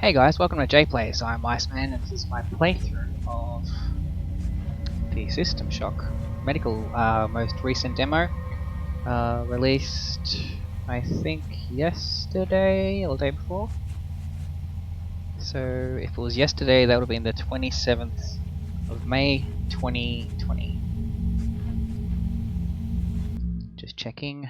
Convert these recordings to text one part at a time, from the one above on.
Hey guys, welcome to JPlays. I'm Iceman and this is my playthrough of the System Shock Medical most recent demo. Released, I think, yesterday or the day before. So if it was yesterday, that would have been the 27th of May 2020. Just checking.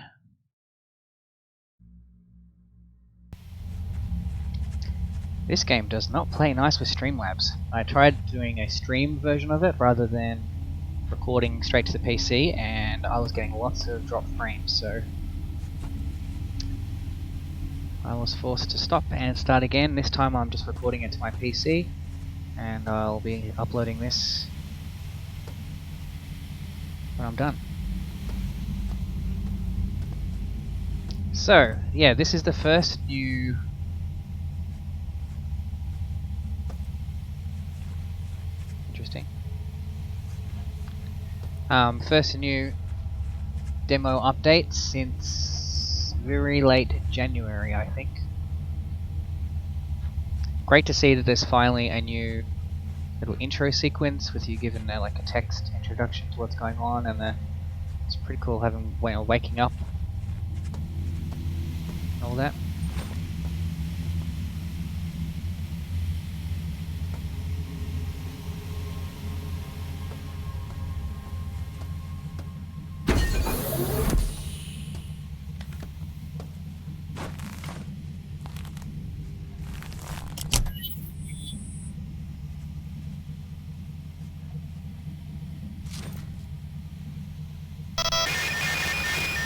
This game does not play nice with Streamlabs. I tried doing a stream version of it rather than recording straight to the PC, and I was getting lots of drop frames, so I was forced to stop and start again. This time I'm just recording it to my PC, and I'll be uploading this when I'm done. So, yeah, this is the first new first new demo update since very late January, I think. Great to see that there's finally a new little intro sequence with you given like a text introduction to what's going on, and it's pretty cool having waking up and all that.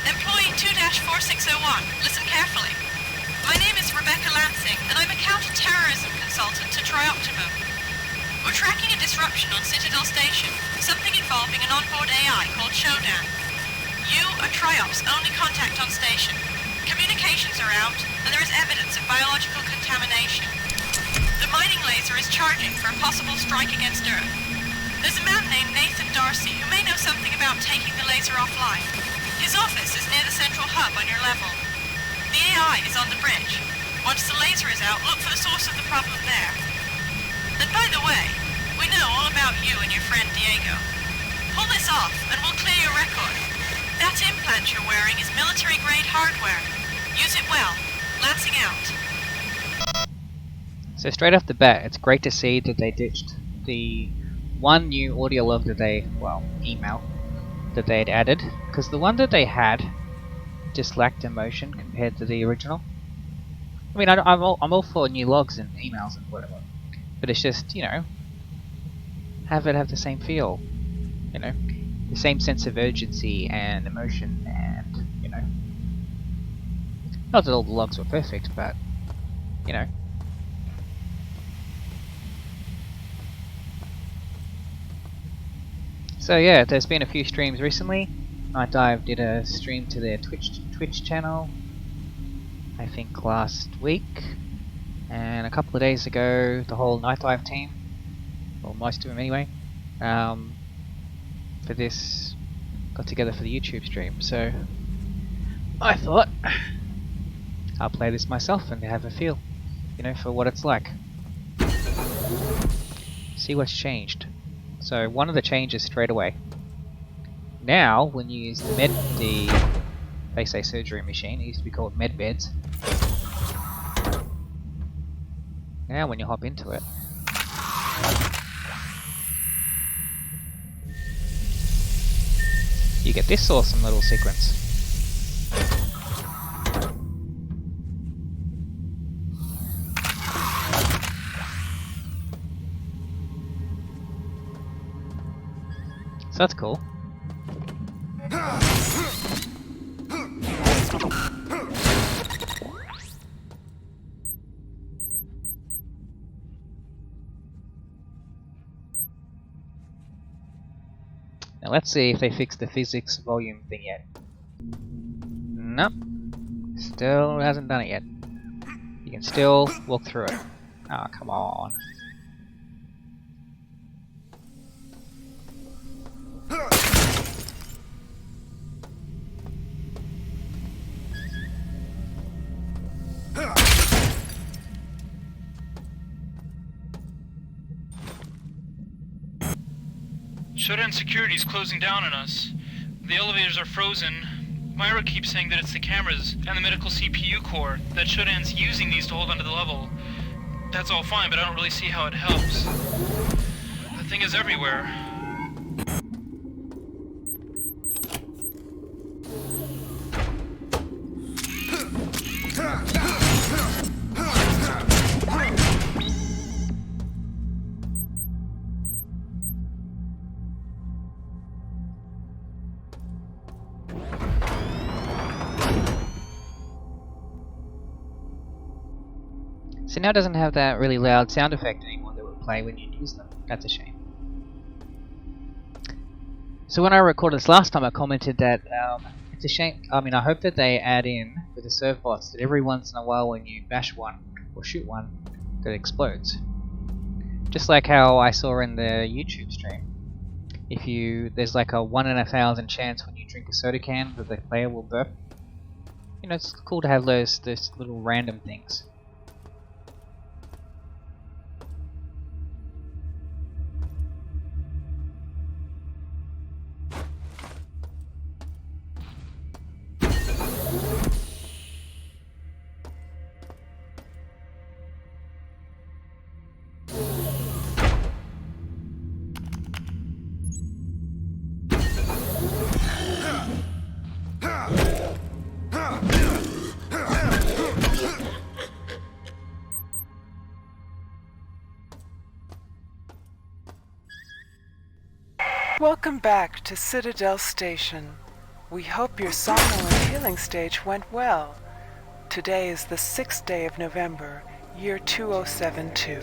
Employee 2-4601, listen carefully. My name is Rebecca Lansing, and I'm a counter-terrorism consultant to Trioptimum. We're tracking a disruption on Citadel Station, something involving an onboard AI called Showdown. You are Triop's only contact on station. Communications are out, and there is evidence of biological contamination. The mining laser is charging for a possible strike against Earth. There's a man named Nathan Darcy who may know something about taking the laser offline. His office is near the central hub on your level. The AI is on the bridge. Once the laser is out, look for the source of the problem there. And by the way, we know all about you and your friend Diego. Pull this off, and we'll clear your record. That implant you're wearing is military-grade hardware. Use it well. Lansing out. So straight off the bat, it's great to see that they ditched the one new audio log that email that they had added, because the one that they had just lacked emotion compared to the original. I mean, I'm all for new logs and emails and whatever, but it's just, you know, have it have the same feel, you know, the same sense of urgency and emotion, and, you know, not that all the logs were perfect, but, you know. So yeah, there's been a few streams recently. Night Dive did a stream to their Twitch channel, I think last week, and a couple of days ago the whole Night Dive team, or most of them anyway, for this got together for the YouTube stream. So I thought I'll play this myself and have a feel, you know, for what it's like. See what's changed. So one of the changes straight away. Now, when you use they say surgery machine, it used to be called med beds. Now when you hop into it, you get this awesome little sequence. So that's cool. Now let's see if they fixed the physics volume thing yet. Nope. Still hasn't done it yet. You can still walk through it. Ah, oh, come on. Shodan security's closing down on us. The elevators are frozen. Myra keeps saying that it's the cameras and the medical CPU core, that Shodan's using these to hold onto the level. That's all fine, but I don't really see how it helps. The thing is everywhere. So now it doesn't have that really loud sound effect anymore that would play when you'd use them. That's a shame. So when I recorded this last time, I commented that it's a shame. I mean, I hope that they add in with the serve bots that every once in a while when you bash one or shoot one, that it explodes. Just like how I saw in the YouTube stream. There's like a 1 in 1,000 chance when you drink a soda can that the player will burp. You know, it's cool to have those little random things. Welcome back to Citadel Station. We hope your somnolent healing stage went well. Today is the 6th day of November, year 2072.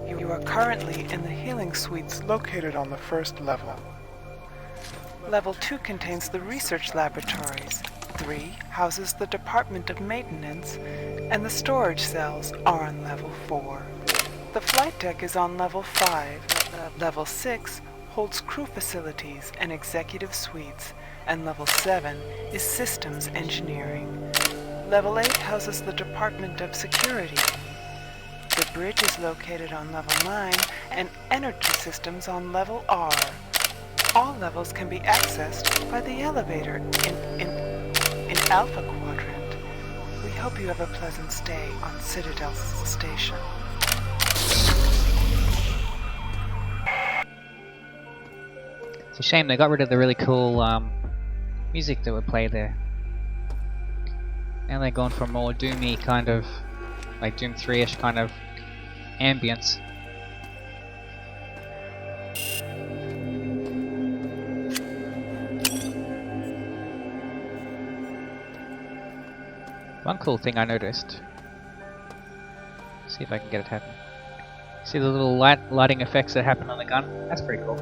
You are currently in the healing suites located on the first level. Level 2 contains the research laboratories. 3 houses the Department of Maintenance, and the storage cells are on level 4. The flight deck is on level 5. Level 6 holds crew facilities and executive suites, and level 7 is systems engineering. Level 8 houses the Department of Security. The bridge is located on level 9, and energy systems on level R. All levels can be accessed by the elevator in Alpha Quadrant. We hope you have a pleasant stay on Citadel Station. It's a shame they got rid of the really cool music that would play there. Now they've gone for a more doomy kind of, like Doom 3-ish kind of ambience. One cool thing I noticed. See if I can get it to happen. See the little lighting effects that happen on the gun? That's pretty cool.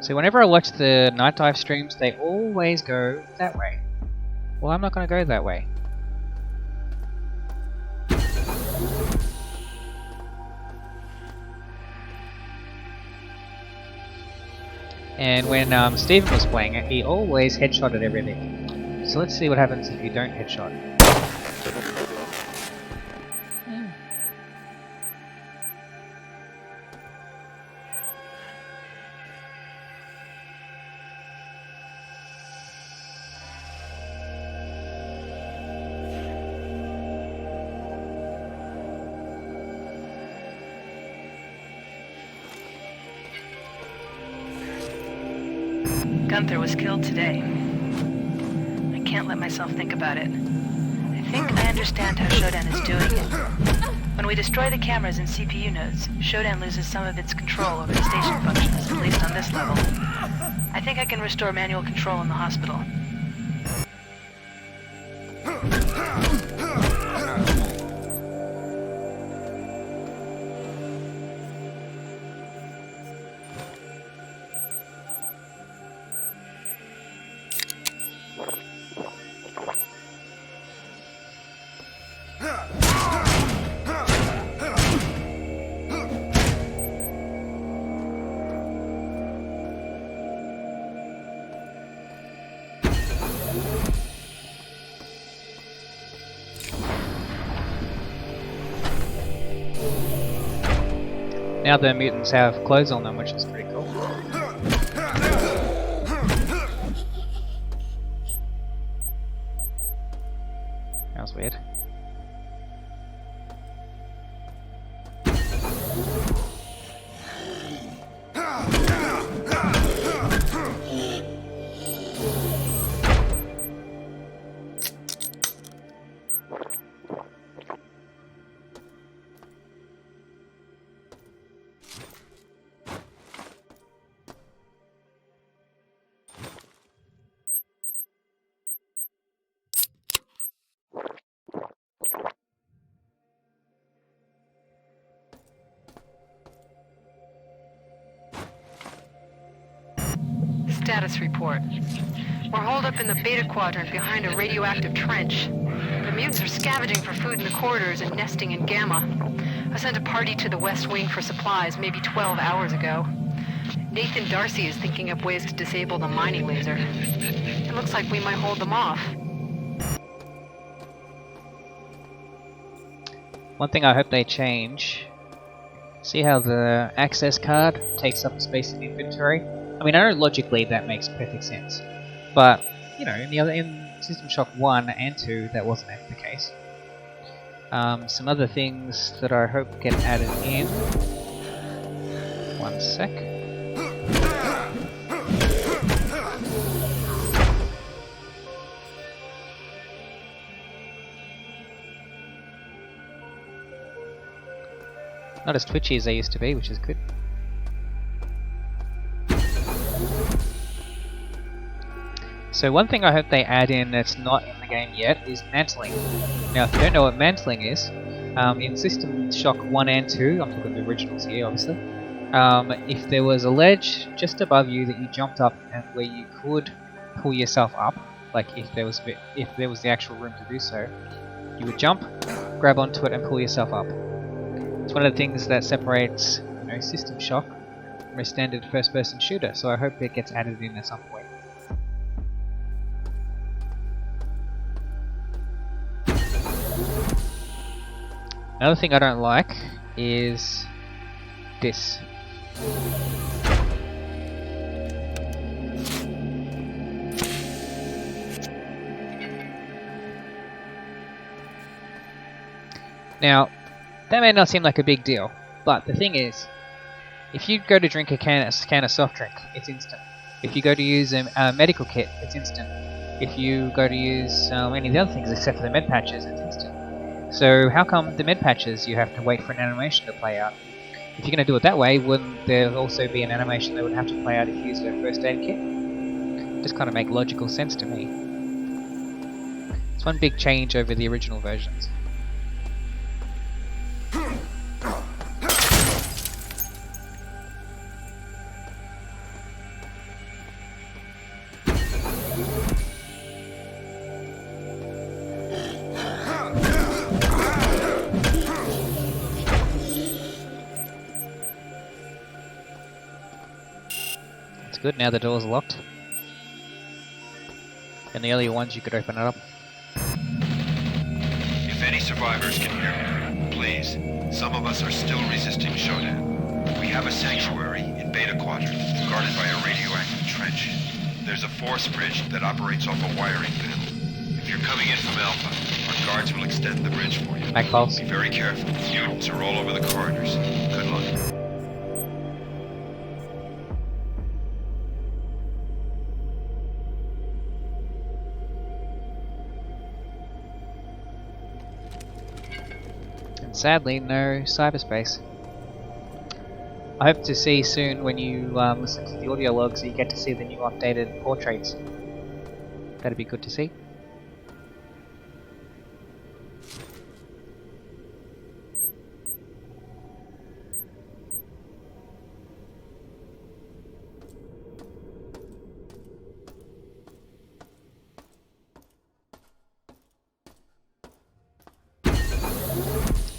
So whenever I watch the night dive streams, they always go that way. Well, I'm not going to go that way. And when Steven was playing it, he always headshotted everything. So let's see what happens if you don't headshot. Gunther was killed today. I can't let myself think about it. I think I understand how Shodan is doing it. When we destroy the cameras and CPU nodes, Shodan loses some of its control over the station functions, at least on this level. I think I can restore manual control in the hospital. Now the mutants have clothes on them, which is pretty cool. That was weird. Status report. We're holed up in the Beta Quadrant behind a radioactive trench. The mutants are scavenging for food in the corridors and nesting in Gamma. I sent a party to the West Wing for supplies maybe 12 hours ago. Nathan Darcy is thinking up ways to disable the mining laser. It looks like we might hold them off. One thing I hope they change. See how the access card takes up space in inventory? I mean, I know logically that makes perfect sense, but you know, in System Shock 1 and 2, that wasn't the case. Some other things that I hope get added in. One sec. Not as twitchy as they used to be, which is good. So one thing I hope they add in that's not in the game yet is mantling. Now if you don't know what mantling is, in System Shock 1 and 2, I'm talking the originals here obviously, if there was a ledge just above you that you jumped up and where you could pull yourself up, like if there was the actual room to do so, you would jump, grab onto it and pull yourself up. It's one of the things that separates, you know, System Shock from a standard first-person shooter, so I hope it gets added in at some point. Another thing I don't like is this. Now, that may not seem like a big deal, but the thing is, if you go to drink a can of soft drink, it's instant. If you go to use a medical kit, it's instant. If you go to use any of the other things except for the med patches, it's instant. So how come the med patches you have to wait for an animation to play out? If you're going to do it that way, wouldn't there also be an animation that would have to play out if you used a first aid kit? Just kind of make logical sense to me. It's one big change over the original versions. Good, now the door's locked. In the earlier ones you could open it up. If any survivors can hear me, please. Some of us are still resisting Shodan. We have a sanctuary in Beta Quadrant, guarded by a radioactive trench. There's a force bridge that operates off a wiring panel. If you're coming in from Alpha, our guards will extend the bridge for you. Back pulse. Be very careful. Mutants are all over the corridors. Good luck. Sadly, no cyberspace. I hope to see soon when you listen to the audio logs that you get to see the new updated portraits. That'd be good to see.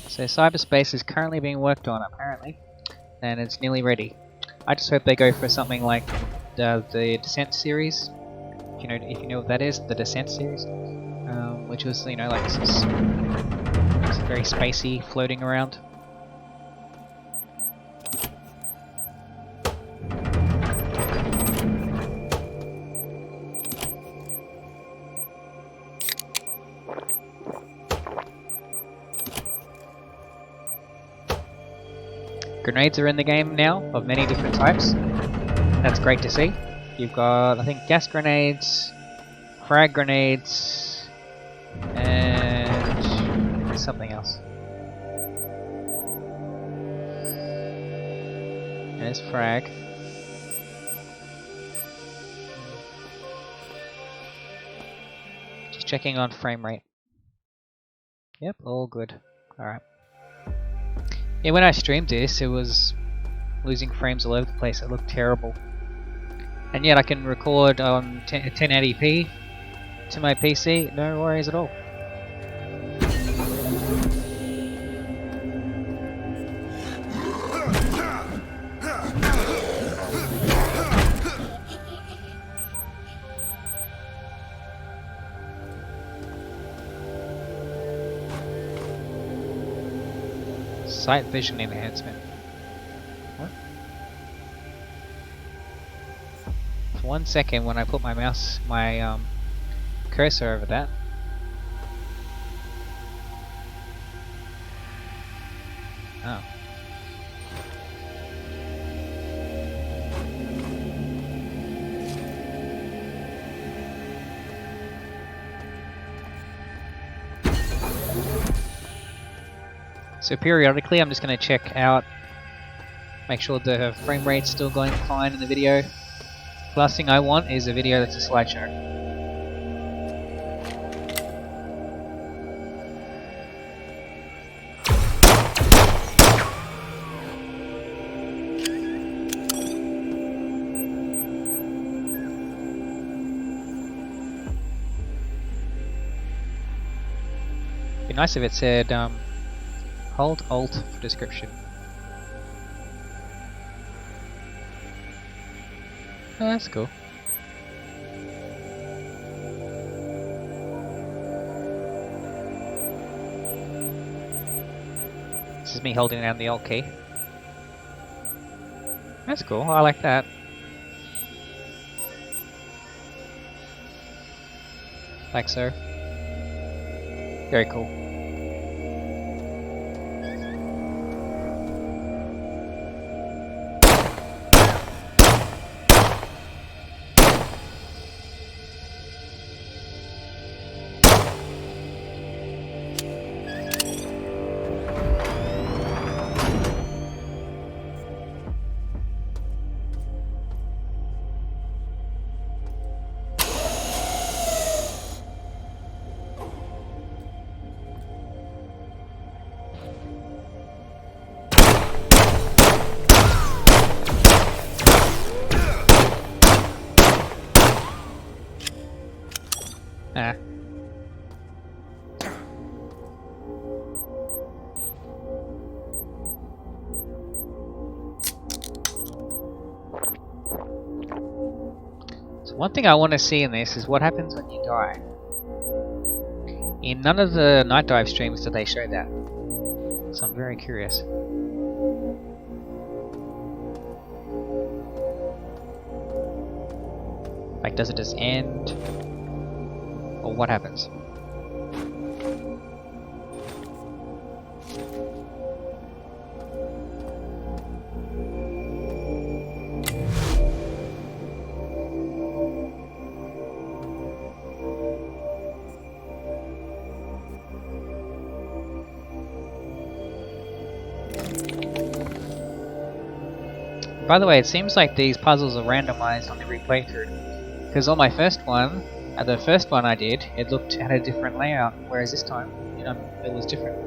So cyberspace is currently being worked on apparently, and it's nearly ready. I just hope they go for something like the Descent series. If you know what that is, the Descent series, which was like it's very spacey, floating around. Grenades are in the game now, of many different types. That's great to see. You've got, I think, gas grenades, frag grenades, and something else. There's frag. Just checking on frame rate. Yep, all good. Alright. Yeah, when I streamed this, it was losing frames all over the place. It looked terrible. And yet I can record on 1080p to my PC, no worries at all. Sight vision enhancement. What? For 1 second when I put my mouse, my cursor over that. Oh. So periodically I'm just going to check out, make sure the frame rate's still going fine in the video. The last thing I want is a video that's a slideshow. It'd be nice if it said hold Alt for description. Oh, that's cool. This is me holding down the Alt key. That's cool, I like that. Like so. Very cool. Ah. So one thing I want to see in this is what happens when you die. In none of the night dive streams do they show that. So I'm very curious. Like, does it just end? Or what happens? By the way, it seems like these puzzles are randomized on every playthrough. Because on my first one, the first one I did, it had a different layout, whereas this time, it was different.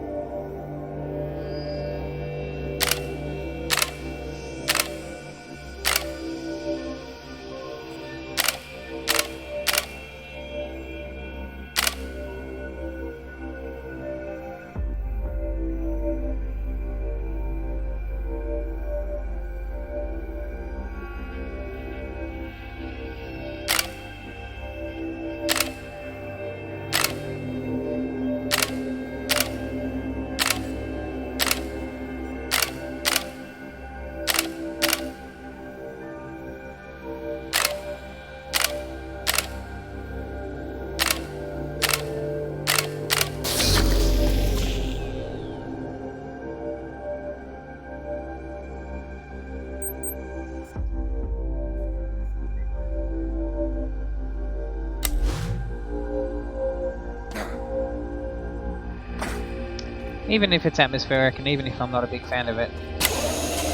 Even if it's atmospheric and even if I'm not a big fan of it.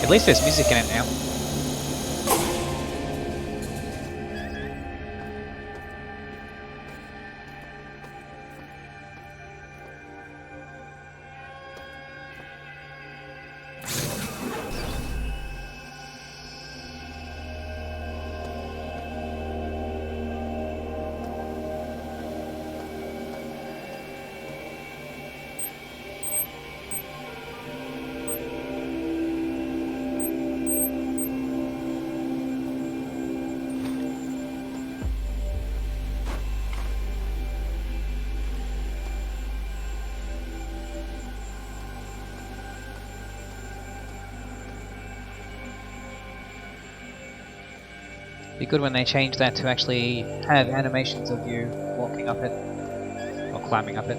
At least there's music in it now. Be good when they change that to actually have animations of you walking up it or climbing up it.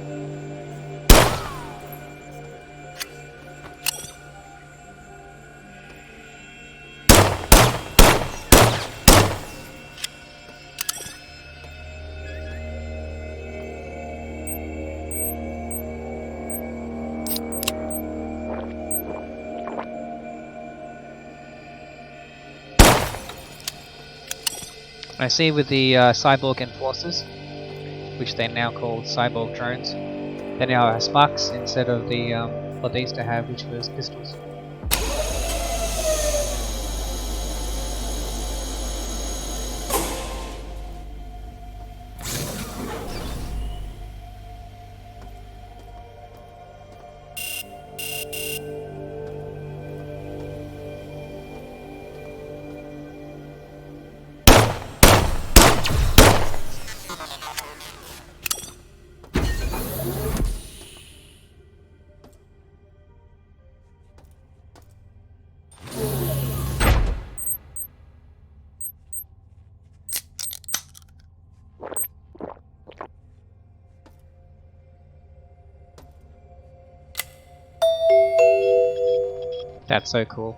I see with the cyborg enforcers, which they now call cyborg drones, they now have sparks instead of the what they used to have, which was pistols. That's so cool.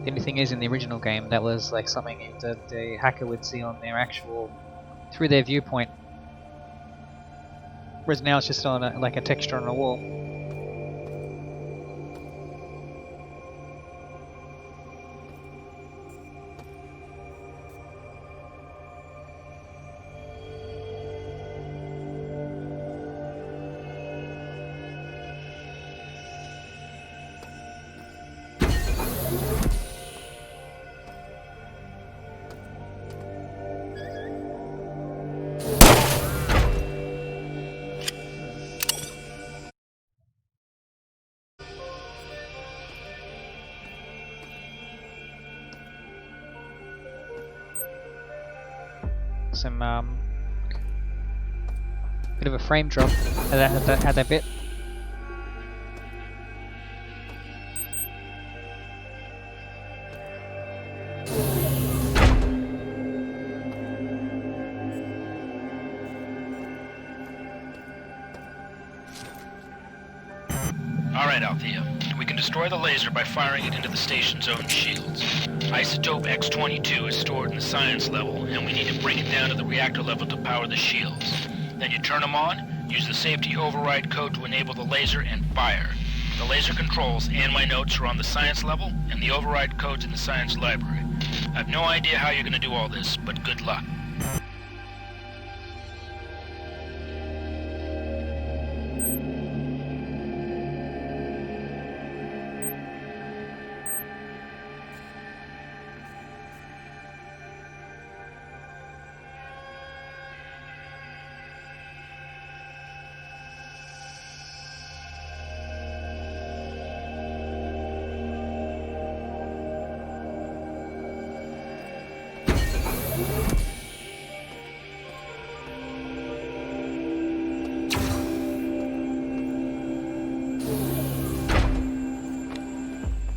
The only thing is, in the original game, that was like something that the hacker would see on their actual, through their viewpoint. Whereas now it's just on like a texture on a wall. Some bit of a frame drop at that bit. Alright, Althea. We can destroy the laser by firing it into the station's own shields. Isotope X-22 is stored in the science level, and we need to bring it down to the reactor level to power the shields. Then you turn them on, use the safety override code to enable the laser, and fire. The laser controls and my notes are on the science level, and the override code's in the science library. I have no idea how you're gonna do all this, but good luck.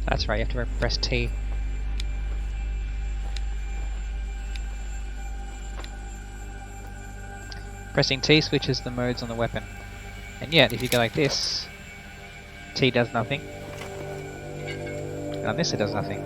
That's right, you have to press T. Pressing T switches the modes on the weapon. And yet, if you go like this, T does nothing. And on this it does nothing.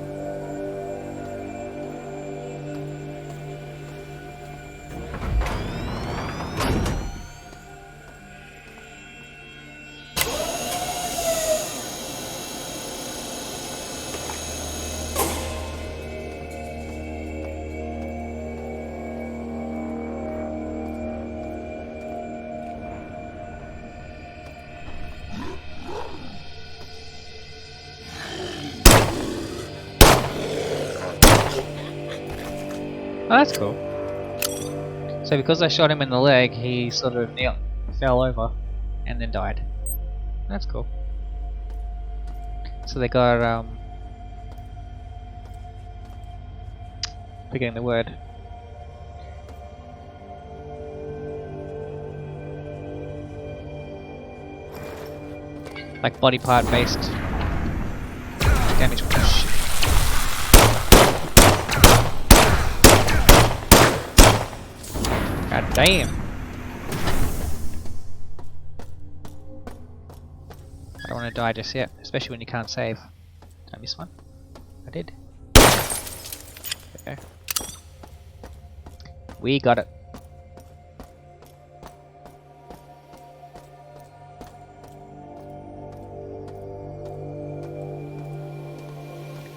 Oh, that's cool. So because I shot him in the leg, he sort of fell over and then died. That's cool. So they got forgetting the word. Like body part based damage. God damn. I don't want to die just yet, especially when you can't save. Did I miss one? I did. Okay. We got it.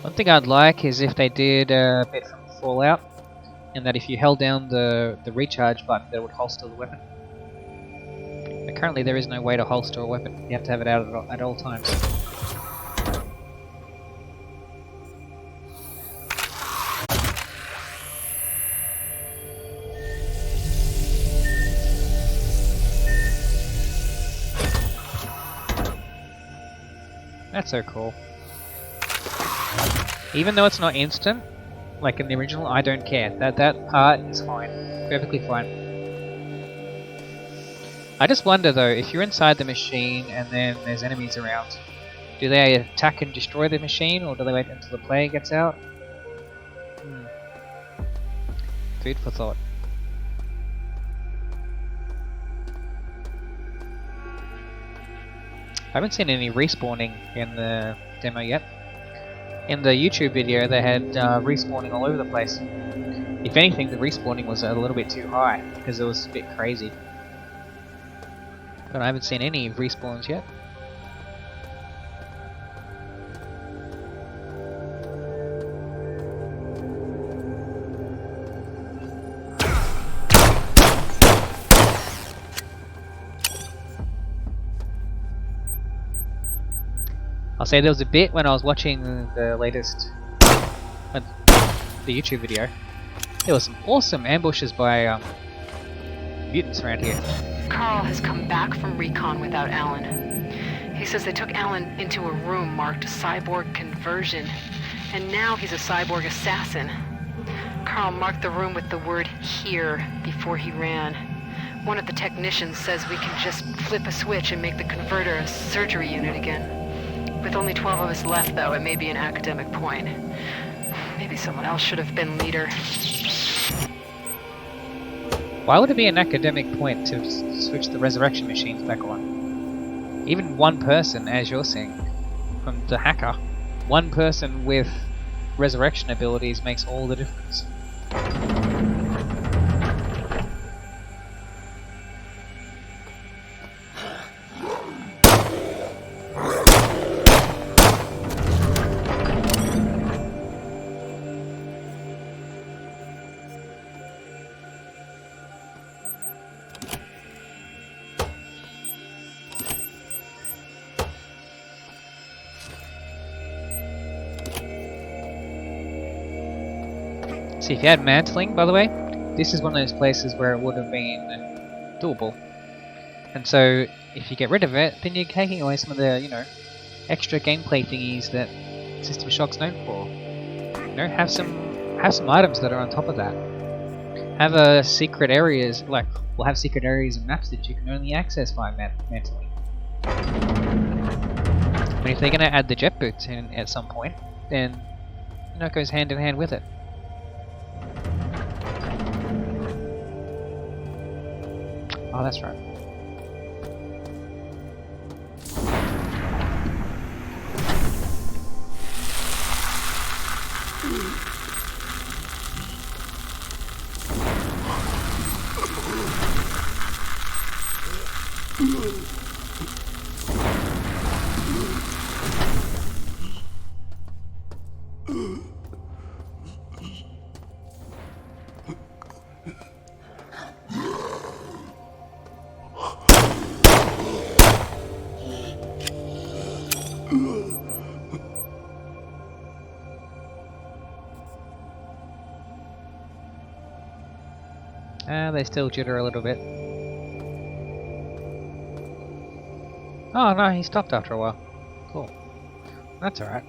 One thing I'd like is if they did a bit from Fallout, and that if you held down the recharge button, that it would holster the weapon. But currently there is no way to holster a weapon. You have to have it out at all times. That's so cool. Even though it's not instant, like in the original, I don't care. That part is fine. Perfectly fine. I just wonder though, if you're inside the machine and then there's enemies around, do they attack and destroy the machine, or do they wait until the player gets out? Food for thought. I haven't seen any respawning in the demo yet. In the YouTube video they had respawning all over the place. If anything, the respawning was a little bit too high, because it was a bit crazy. But I haven't seen any respawns yet. I'll say there was a bit when I was watching the latest the YouTube video. There was some awesome ambushes by mutants around here. Carl has come back from recon without Alan. He says they took Alan into a room marked cyborg conversion, and now he's a cyborg assassin. Carl marked the room with the word "here" before he ran. One of the technicians says we can just flip a switch and make the converter a surgery unit again. With only 12 of us left, though, it may be an academic point. Maybe someone else should have been leader. Why would it be an academic point to switch the resurrection machines back on? Even one person, as you're saying, from the hacker, one person with resurrection abilities makes all the difference. See, if you had mantling, by the way, this is one of those places where it would have been doable. And so, if you get rid of it, then you're taking away some of the, extra gameplay thingies that System Shock's known for. Have some items that are on top of that. Have secret areas, we'll have secret areas and maps that you can only access by mantling. But if they're going to add the jet boots in at some point, then it goes hand in hand with it. Oh, that's right. They still jitter a little bit. Oh no, he stopped after a while. Cool. That's alright.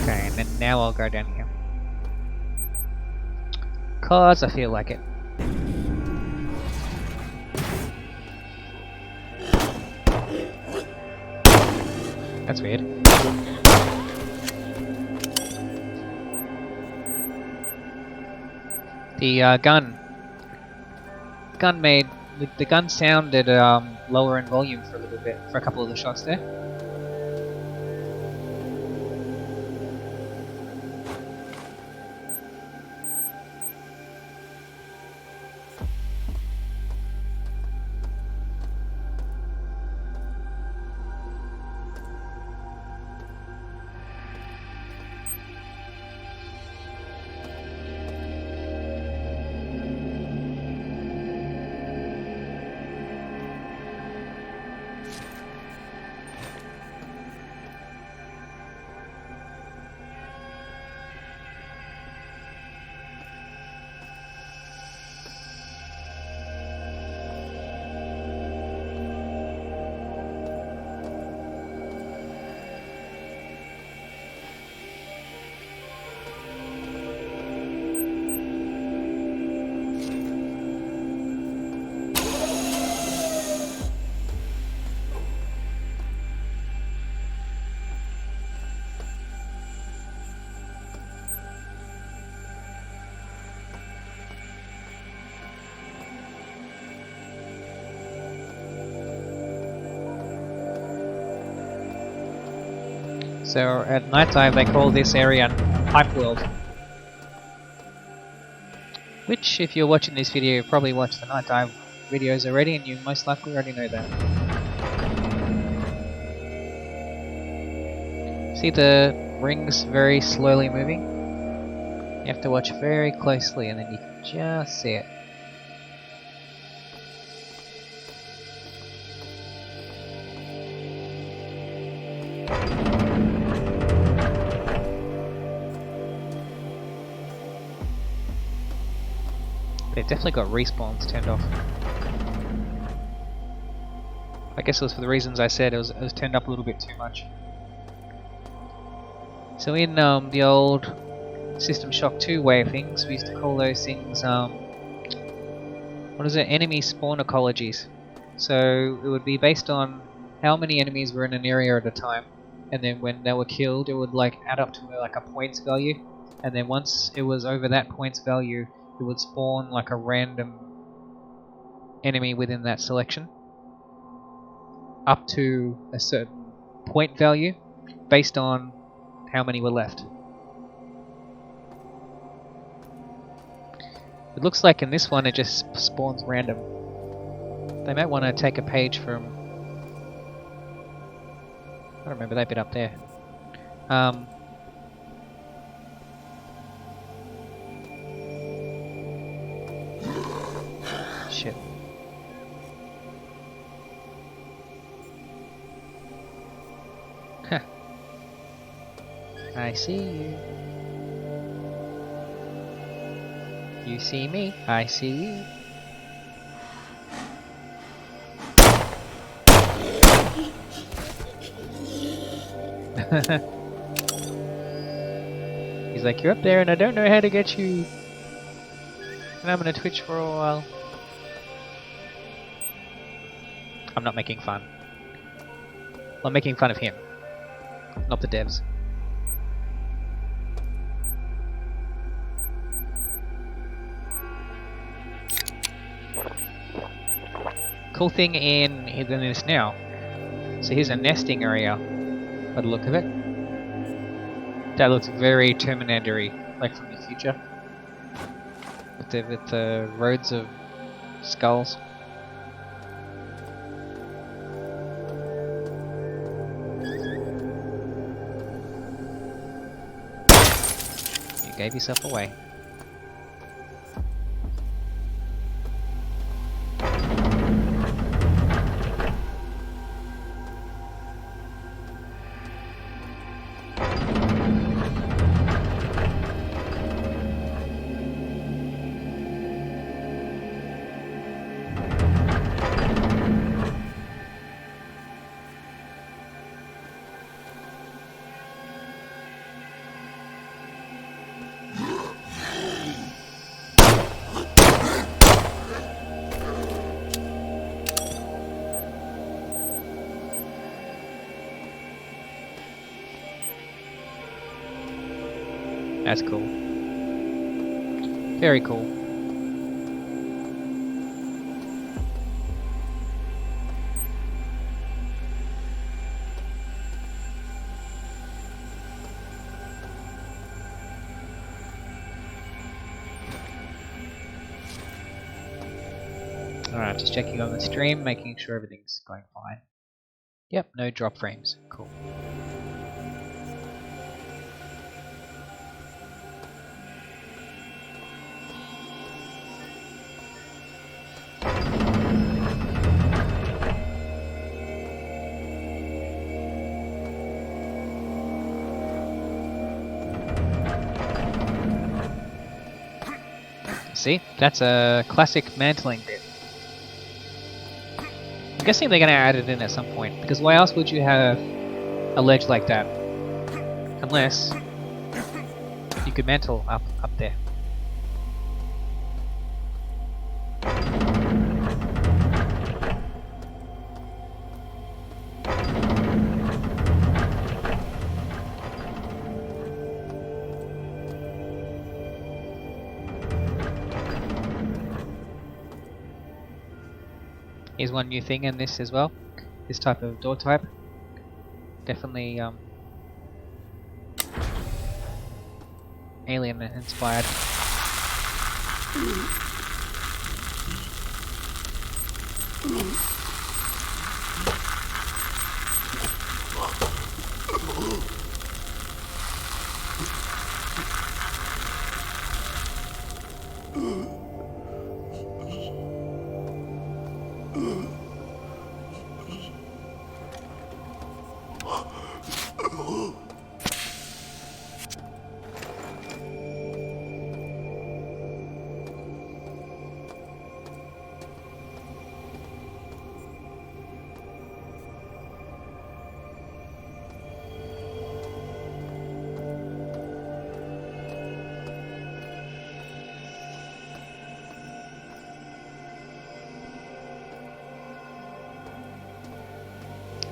Okay, and then now I'll go down here. 'Cause I feel like it. That's weird. The gun sounded lower in volume for a little bit for a couple of the shots there. So at night time they call this area Pipe World. Which, if you're watching this video, you've probably watched the nighttime videos already, and you most likely already know that. See the rings very slowly moving? You have to watch very closely and then you can just see it. They've definitely got respawns turned off. I guess it was for the reasons I said, it was turned up a little bit too much. So in the old System Shock 2 way of things, we used to call those things, what is it, enemy spawn ecologies. So it would be based on how many enemies were in an area at a time, and then when they were killed it would like add up to like a points value, and then once it was over that points value it would spawn like a random enemy within that selection up to a certain point value based on how many were left. It looks like in this one it just spawns random. They might want to take a page from, I don't remember that bit up there. Shit. Huh. I see you. You see me, I see you. He's like, you're up there and I don't know how to get you. And I'm gonna twitch for a while. I'm not making fun. I'm making fun of him, not the devs. Cool thing in this now. So here's a nesting area by the look of it. That looks very Terminator-y, like from the future. with the roads of skulls. You gave yourself away. That's cool. Very cool. Alright, just checking on the stream, making sure everything's going fine. Yep, no drop frames. Cool. See? That's a classic mantling bit. I'm guessing they're going to add it in at some point, because why else would you have a ledge like that? Unless you could mantle up there. Here's one new thing in this as well. This type of door type. Definitely alien inspired.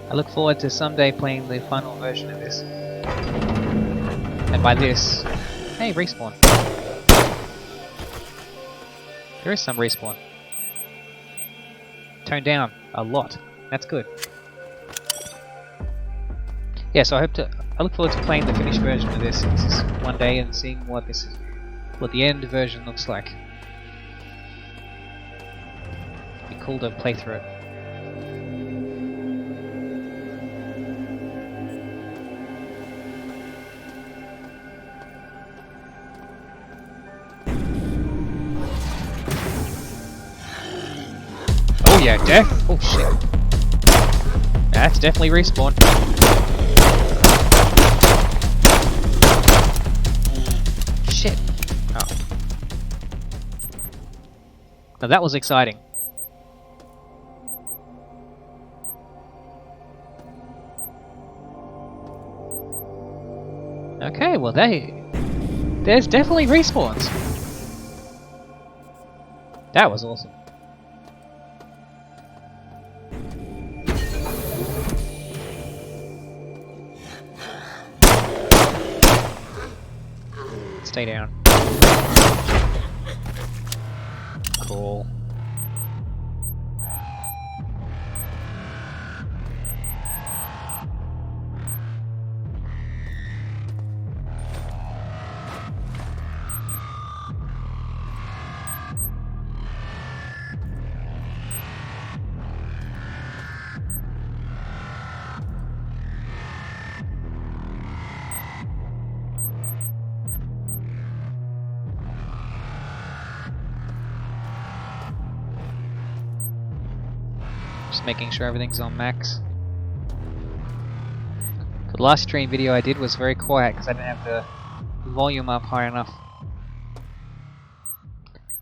I look forward to someday playing the final version of this. And by this, hey, respawn. There is some respawn. Toned down a lot. That's good. Yeah, so I look forward to playing the finished version of this one day and seeing what the end version looks like. It'd be cool to play through it. Oh yeah, death! Oh shit. That's definitely respawn. Shit. Oh. Now that was exciting. Okay, well there's definitely respawns. That was awesome. Stay down. Cool. making sure everything's on max. The last stream video I did was very quiet because I didn't have the volume up high enough.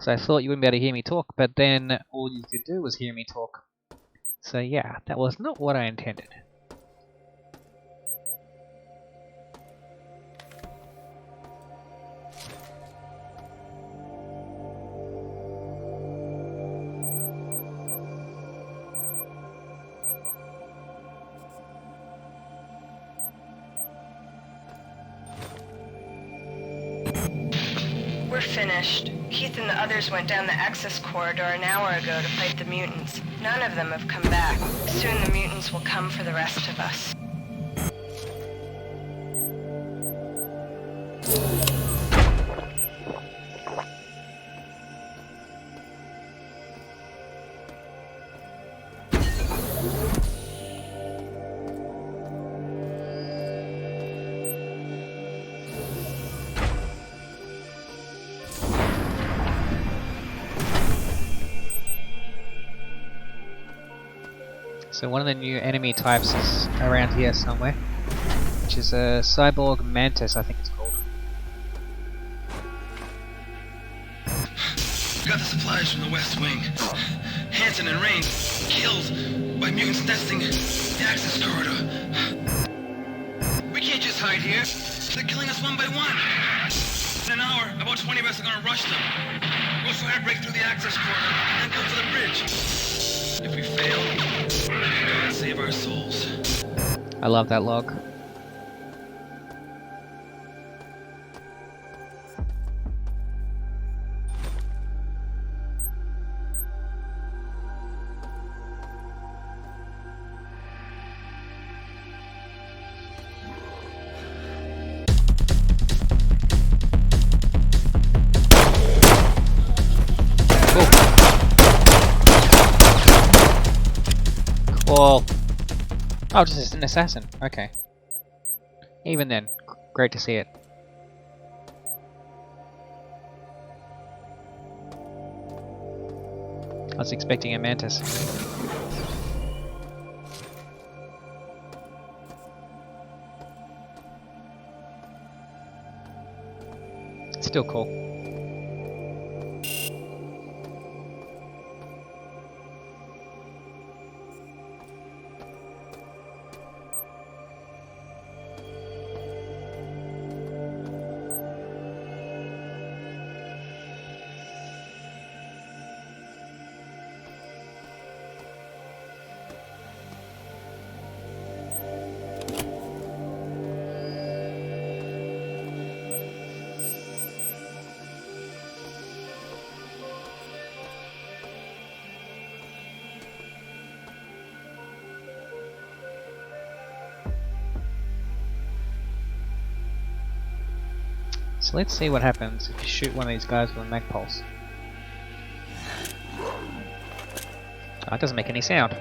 So I thought you wouldn't be able to hear me talk, but then all you could do was hear me talk. So yeah, that was not what I intended. We're finished. Keith and the others went down the access corridor an hour ago to fight the mutants. None of them have come back. Soon the mutants will come for the rest of us. So one of the new enemy types is around here somewhere, which is a cyborg mantis, I think it's called. Got the supplies from the West Wing. Hanson and Rain killed by mutants nesting in the access corridor. We can't just hide here. They're killing us one by one. In an hour, about 20 of us are gonna rush them. We'll try to break through the access corridor and go for the bridge. If we fail, God save our souls. I love that log. Cool. Oh, just an assassin. Okay. Even then, great to see it. I was expecting a mantis. Still cool. So let's see what happens if you shoot one of these guys with a mag pulse. Oh, it doesn't make any sound.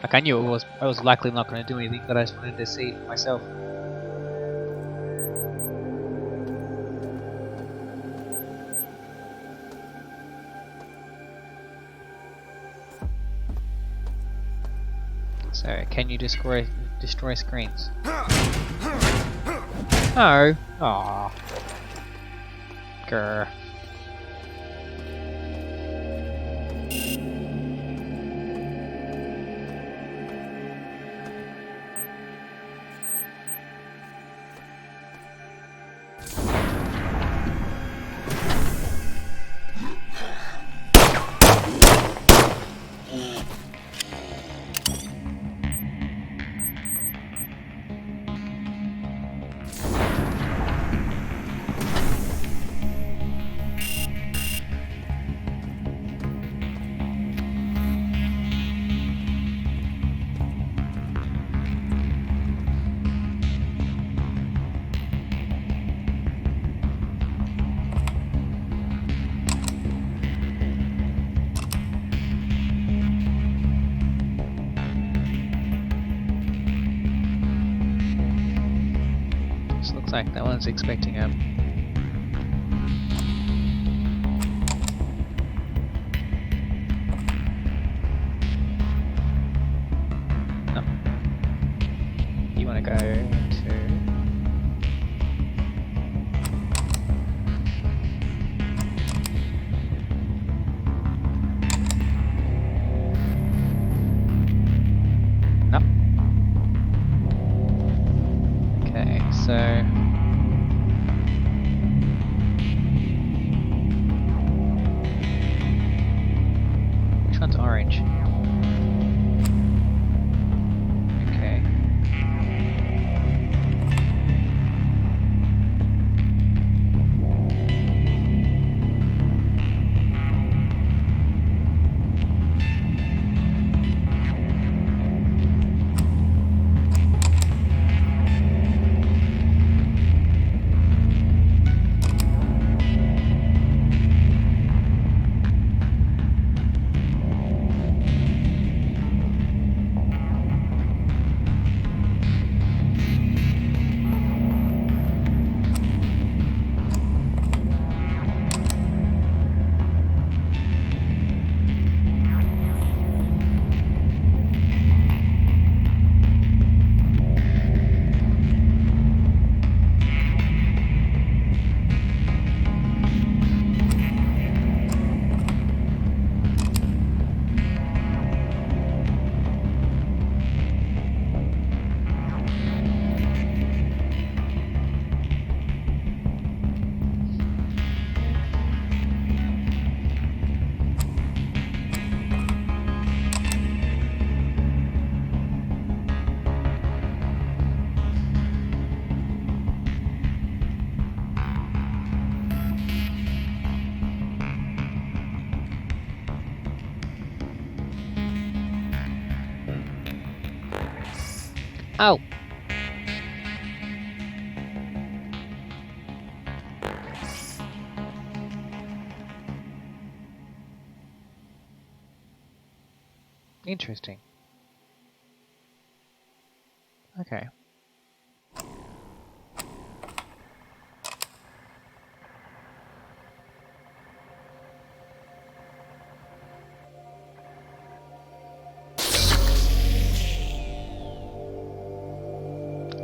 Like I knew I was likely not going to do anything, but I just wanted to see for myself. So, can you destroy screens? No. Aww. Grr. It's like no one's expecting him. No. You want to go to... No. Okay, so... Which one's orange? Okay. Oh! Interesting. Okay.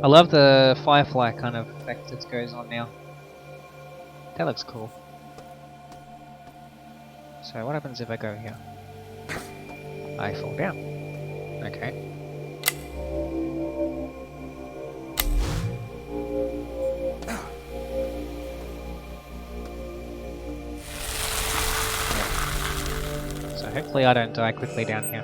I love the firefly kind of effect that goes on now. That looks cool. So what happens if I go here? I fall down. Okay. So hopefully I don't die quickly down here.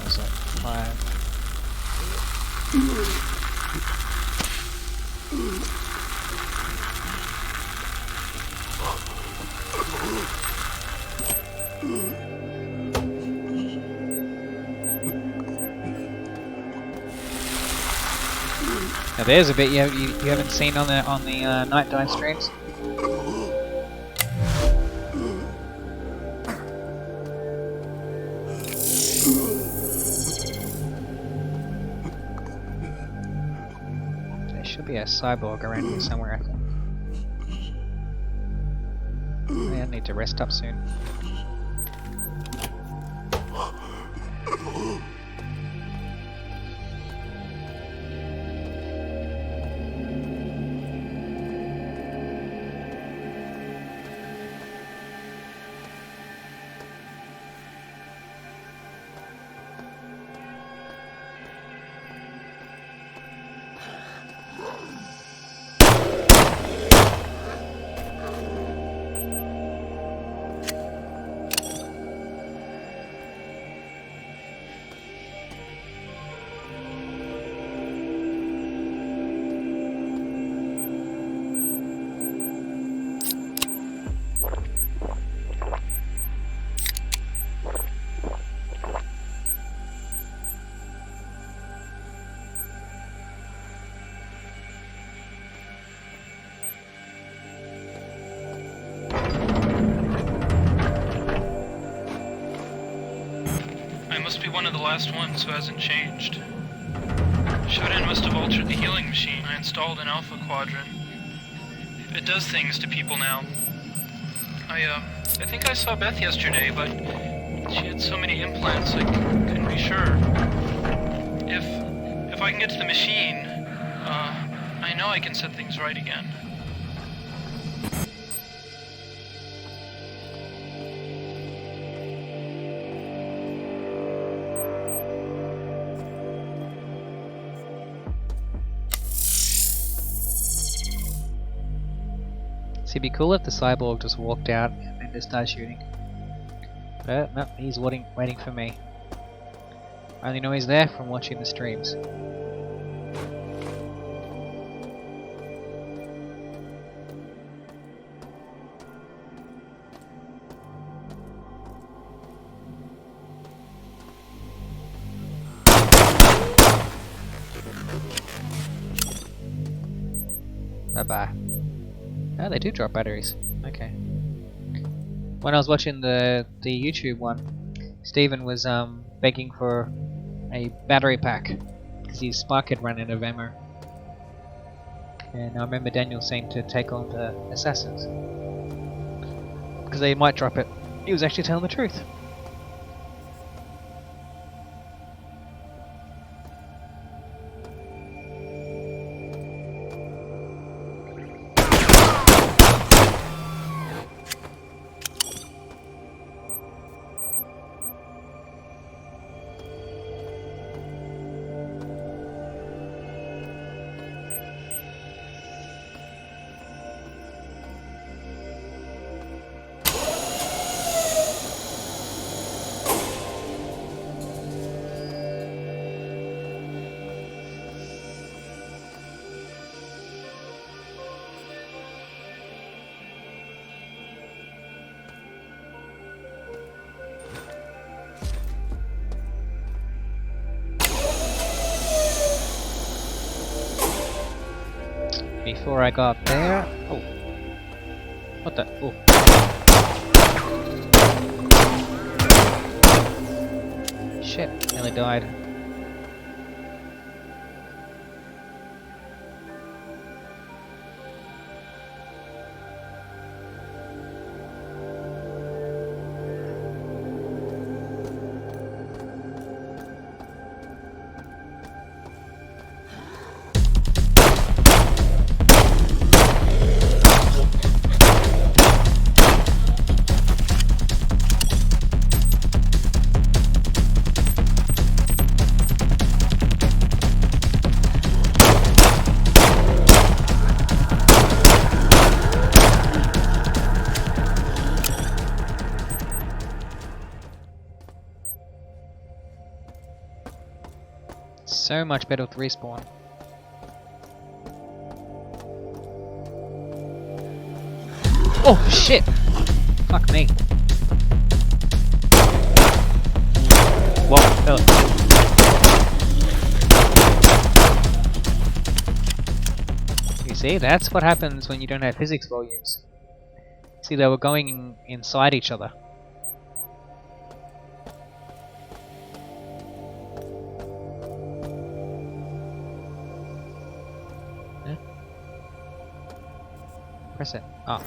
Was it 5? Now there's a bit you haven't seen on the night dive streams. There should be a cyborg around here somewhere, I think. I need to rest up soon. be one of the last ones who hasn't changed. Shodan must have altered the healing machine I installed in Alpha Quadrant. It does things to people now. I think I saw Beth yesterday, but she had so many implants I couldn't be sure. If I can get to the machine, I know I can set things right again. So it'd be cool if the cyborg just walked out and then just started shooting. But no, he's waiting for me. I only know he's there from watching the streams. Bye bye. Oh, they do drop batteries. Okay. When I was watching the YouTube one, Steven was begging for a battery pack because his spark had run out of ammo. And I remember Daniel saying to take on the assassins because they might drop it. He was actually telling the truth. Before I got there... Oh. What the... Oh. Shit, nearly died. So much better with respawn. Oh shit! Fuck me. Whoa, fell. You see, that's what happens when you don't have physics volumes. See, they were going inside each other. Press it. Ah.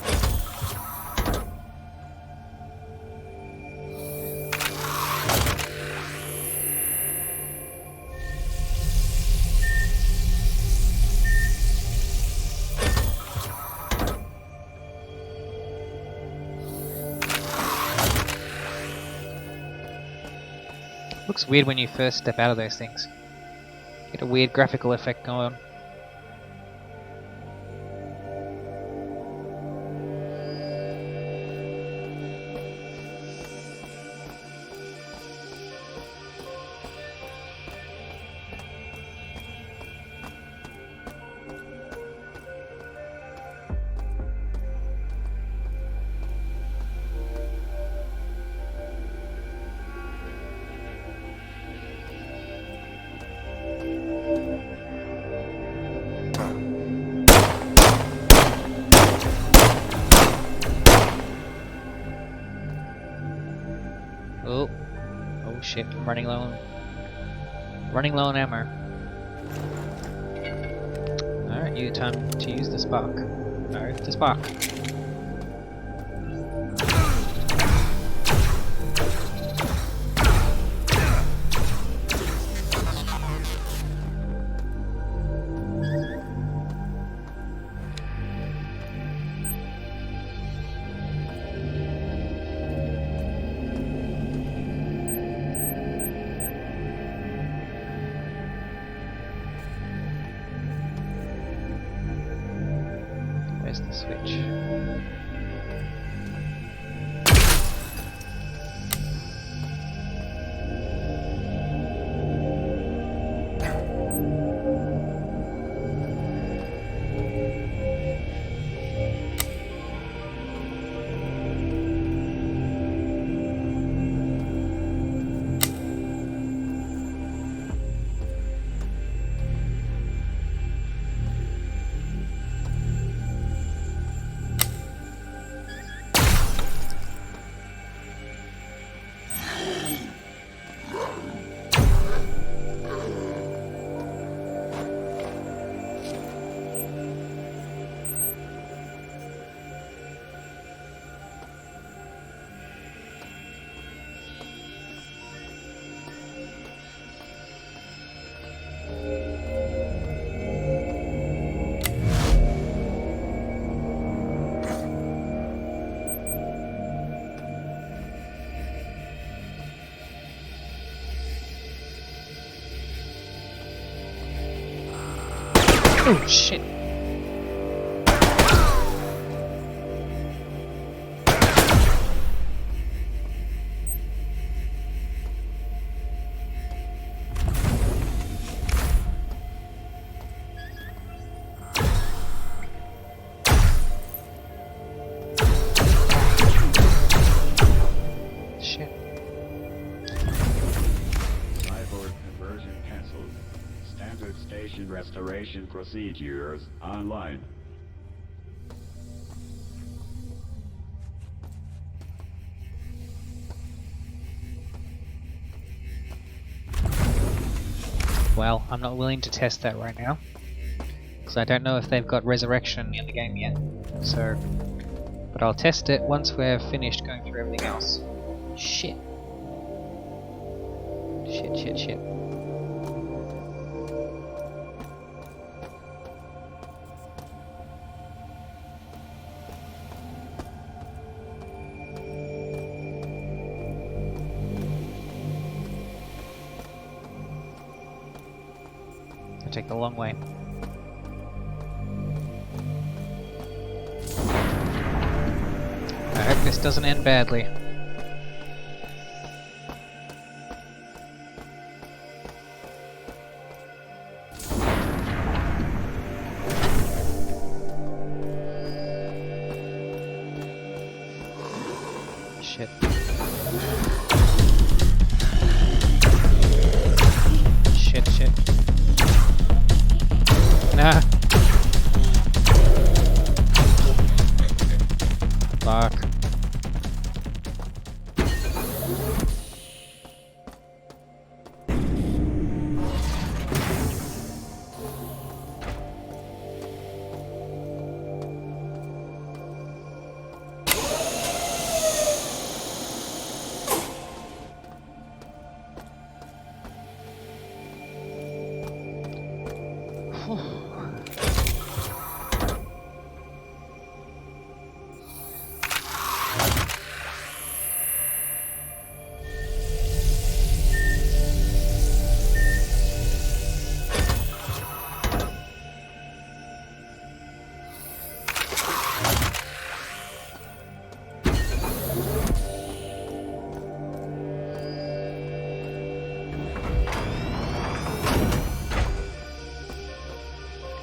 Looks weird when you first step out of those things. Get a weird graphical effect going on. shit, I'm running low on ammo. Alright, you time to use the spark. No, the spark. Where's the switch? Oh shit. Shit. Cyborg conversion cancelled. Standard station restoration procedures online. Well, I'm not willing to test that right now, because I don't know if they've got resurrection in the game yet. So, but I'll test it once we're finished going through everything else. Shit. Shit, shit, shit. I take the long way. I hope this doesn't end badly. Shit. Shit, shit. Nah. Fuck.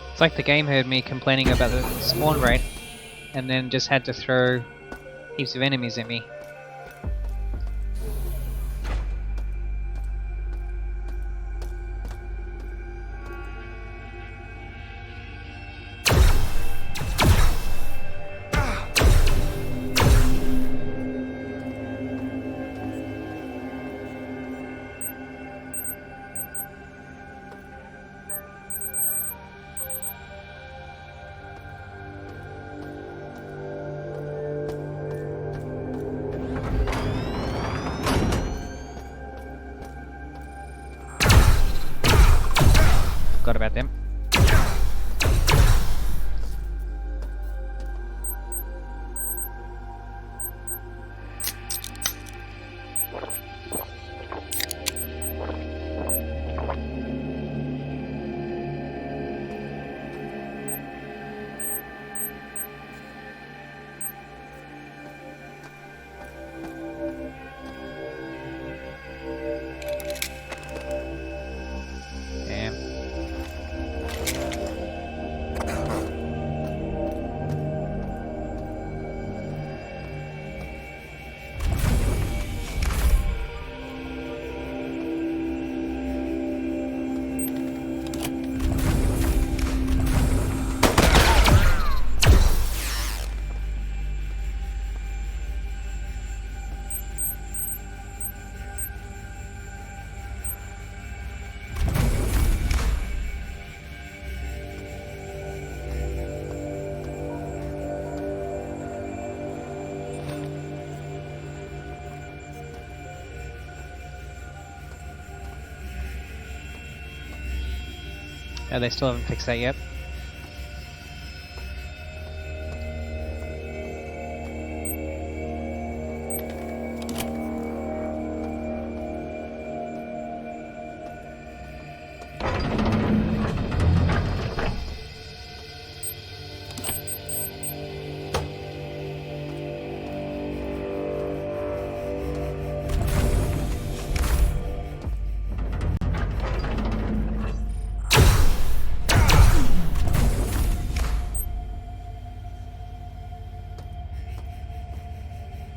It's like the game heard me complaining about the spawn rate, and then just had to throw heaps of enemies at me. Forgot about them. Oh, they still haven't fixed that yet.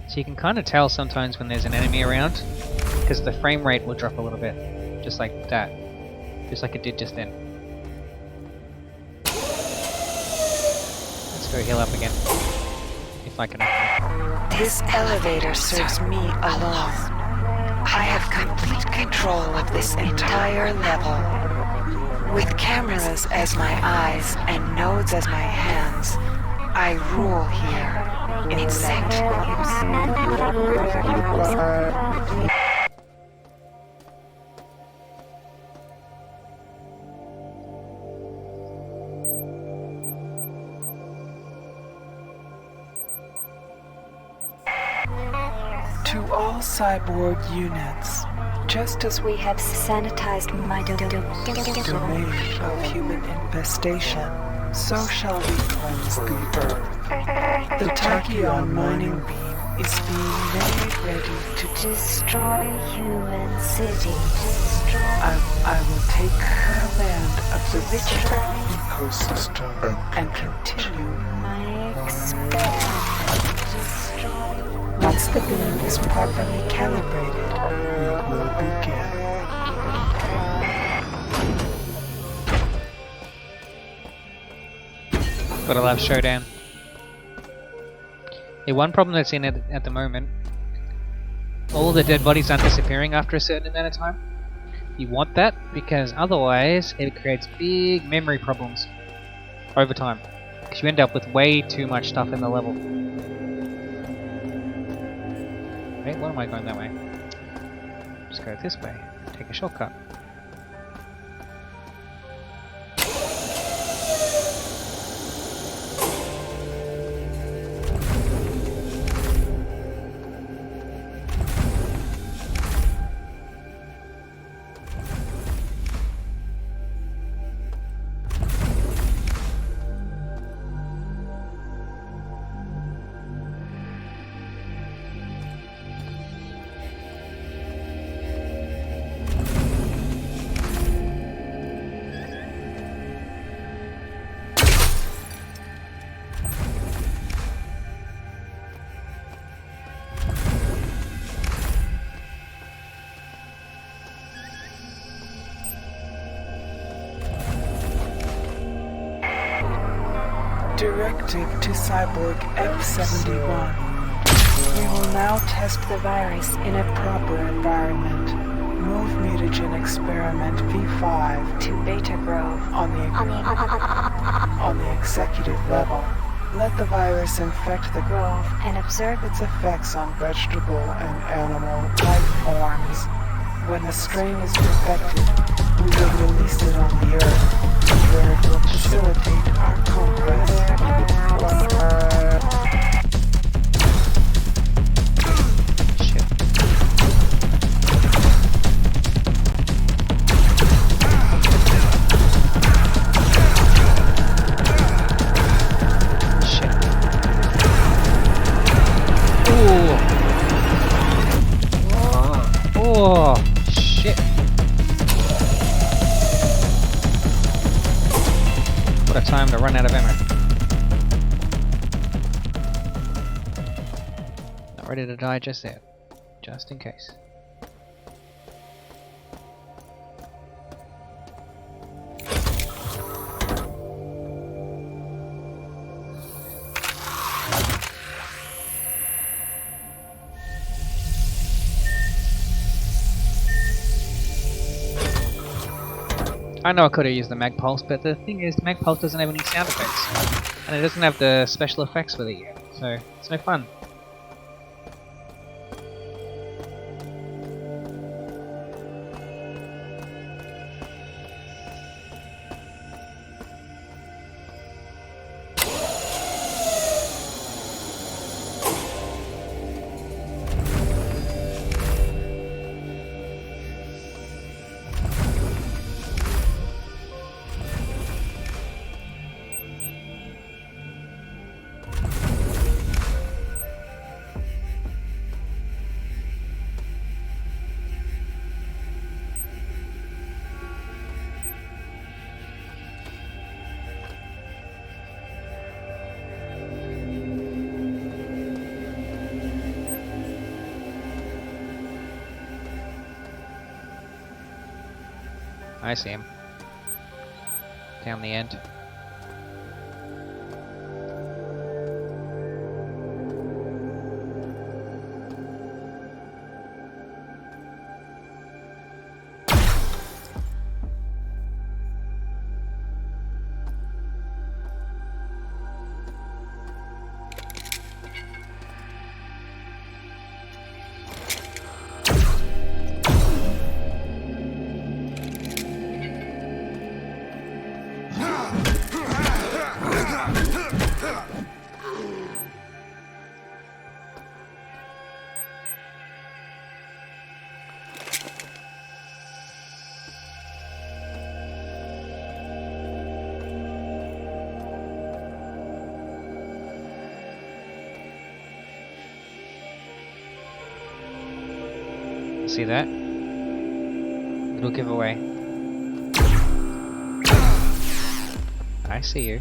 So you can kind of tell sometimes when there's an enemy around, because the frame rate will drop a little bit, just like that, just like it did just then. Let's go heal up again, if I can. This elevator serves me alone. I have complete control of this entire level. With cameras as my eyes and nodes as my hands, I rule here. Insect. To all cyborg units, just as we have sanitized my domain of human infestation, so shall we cleanse the earth. The Tachyon mining beam is being made ready to destroy human cities. I will take command of the rich ecosystem and continue my experiment. Once the beam is properly calibrated, we will begin. Gotta love Showdown. The one problem that's in it at the moment, all the dead bodies aren't disappearing after a certain amount of time. You want that because otherwise it creates big memory problems over time. Because you end up with way too much stuff in the level. Wait, why am I going that way? Just go this way. Take a shortcut. Directive to Cyborg F-71. We will now test the virus in a proper environment. Move mutagen experiment V5 to Beta Grove on the executive level. Let the virus infect the grove and observe its effects on vegetable and animal life forms. When the strain is perfected, we will release it on the Earth. facilitate our conquest. Shit. Shit. Ooh. Oh, shit. What a time to run out of ammo. Not ready to die just yet. Just in case. I know I could have used the mag pulse, but the thing is, the mag pulse doesn't have any sound effects, and it doesn't have the special effects with it yet, so it's no fun. I see him. Down the end. See that? Little giveaway. I see you.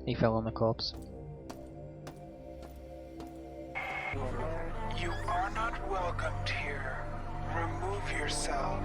He fell on the corpse. You are not welcomed here. Remove yourself.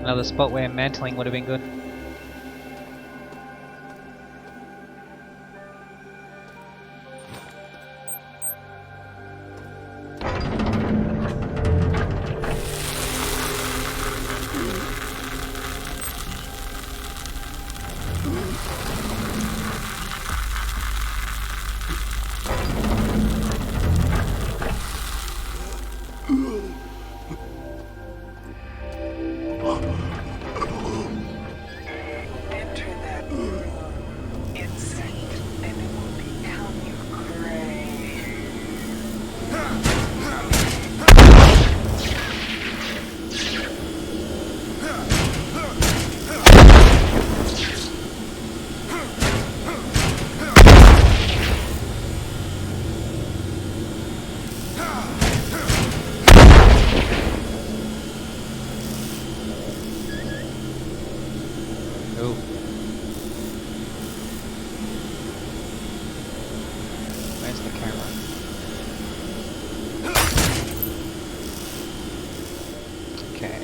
Another spot where mantling would have been good. Enter that insect, and it will become your prey. Ooh. Where's the camera? Okay.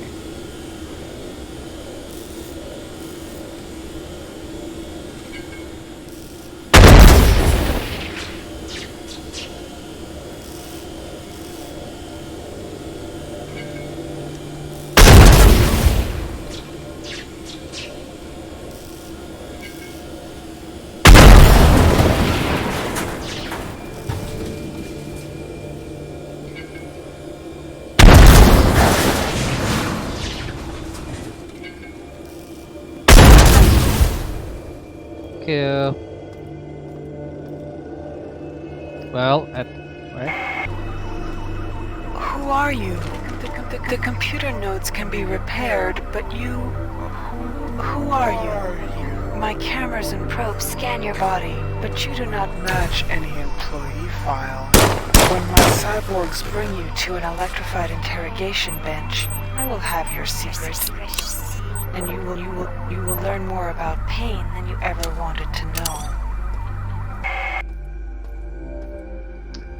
Cool. Well, right? Who are you? The computer nodes can be repaired, but you... Who are you? My cameras and probes scan your body, but you do not match any employee file. When my cyborgs bring you to an electrified interrogation bench, I will have your secrets, and you will learn more about pain than you ever wanted to know.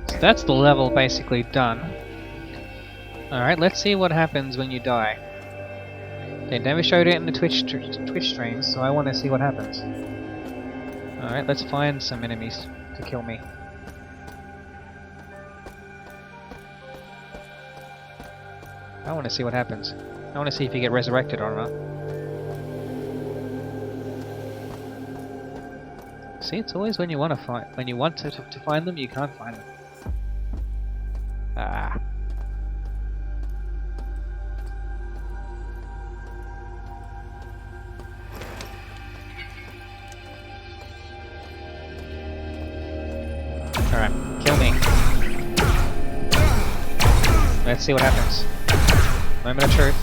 So that's the level basically done. Alright, let's see what happens when you die. They never showed it in the Twitch streams, so I want to see what happens. Alright, let's find some enemies to kill me. I want to see what happens. I want to see if you get resurrected or not. See, it's always when you want to find, to find them, you can't find them. Ah. Alright, kill me. Let's see what happens. Moment of truth.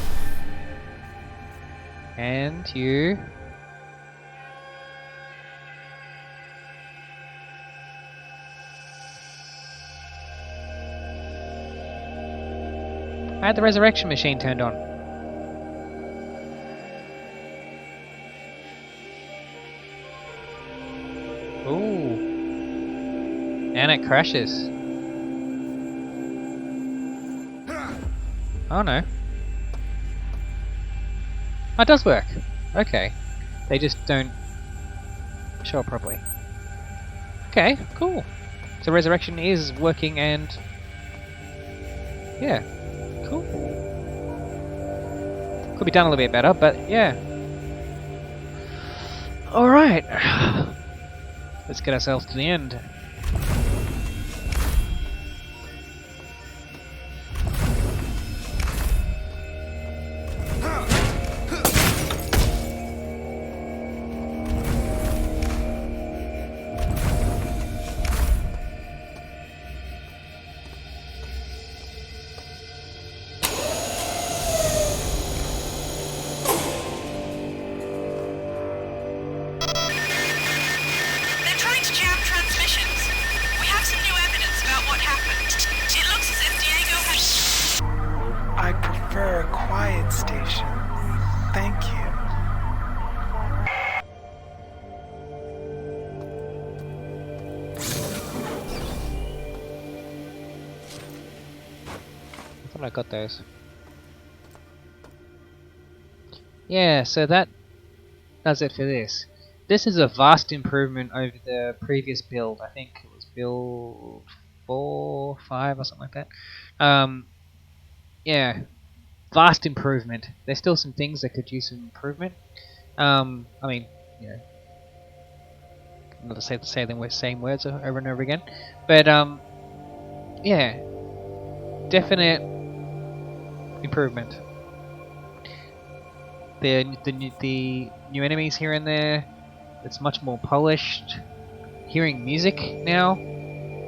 And you... I had the resurrection machine turned on. Ooh. And it crashes. Oh no. Oh, it does work. Okay. They just don't show up properly. Okay, cool. So resurrection is working and... yeah. Cool. Could be done a little bit better, but yeah. Alright. Let's get ourselves to the end. I prefer a quiet station. Thank you. I thought I got those. yeah, so that does it for this. This is a vast improvement over the previous build. I think it was build 4, 5 or something like that. Yeah, vast improvement. There's still some things that could use some improvement. I mean, you know, not to say the same words over and over again, but yeah, definite improvement. The new enemies here and there. It's much more polished. Hearing music now,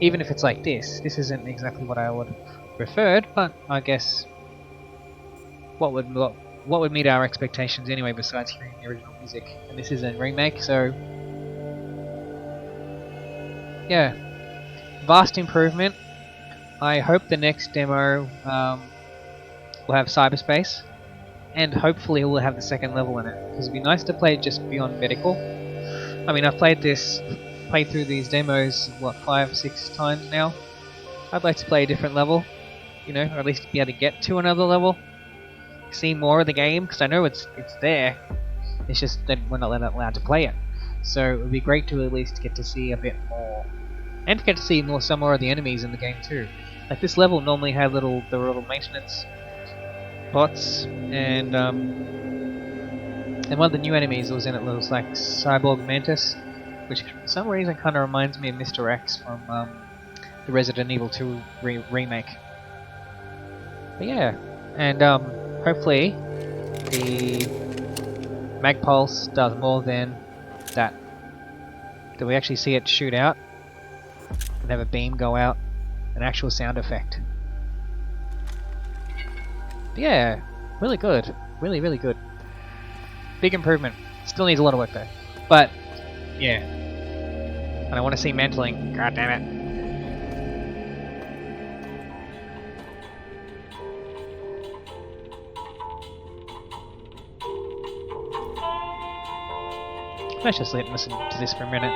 even if it's like this isn't exactly what I would preferred, but I guess what would meet our expectations anyway besides hearing the original music, and this is a remake, so yeah, vast improvement. I hope the next demo will have cyberspace, and hopefully we'll have the second level in it, because it'd be nice to play just beyond medical. I mean, I've played through these demos, what, 5, 6 times now? I'd like to play a different level, you know, or at least be able to get to another level, see more of the game, because I know it's there, it's just that we're not allowed to play it. So it would be great to at least get to see a bit more, and to get to see some more of the enemies in the game too. Like this level normally had the little maintenance bots, and one of the new enemies that was in it was like Cyborg Mantis, which for some reason kind of reminds me of Mr. X from the Resident Evil 2 remake. But yeah, and hopefully the Magpulse does more than that. That we actually see it shoot out and have a beam go out, an actual sound effect. But yeah, really good, really good. Big improvement. Still needs a lot of work though. But yeah, and I want to see mantling. God damn it. Let's just listen to this for a minute.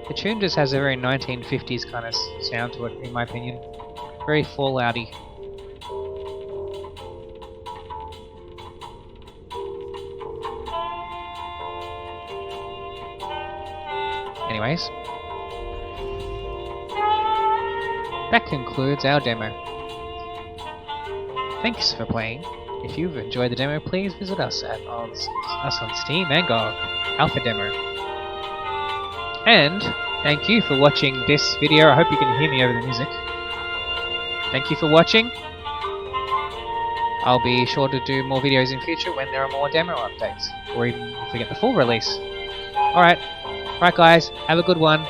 The tune just has a very 1950s kind of sound to it, in my opinion. Very Fallouty. Anyways, that concludes our demo. Thanks for playing. If you've enjoyed the demo, please visit us on Steam and GOG Alpha Demo. And thank you for watching this video. I hope you can hear me over the music. Thank you for watching. I'll be sure to do more videos in future when there are more demo updates, or even if we get the full release. Alright guys, have a good one.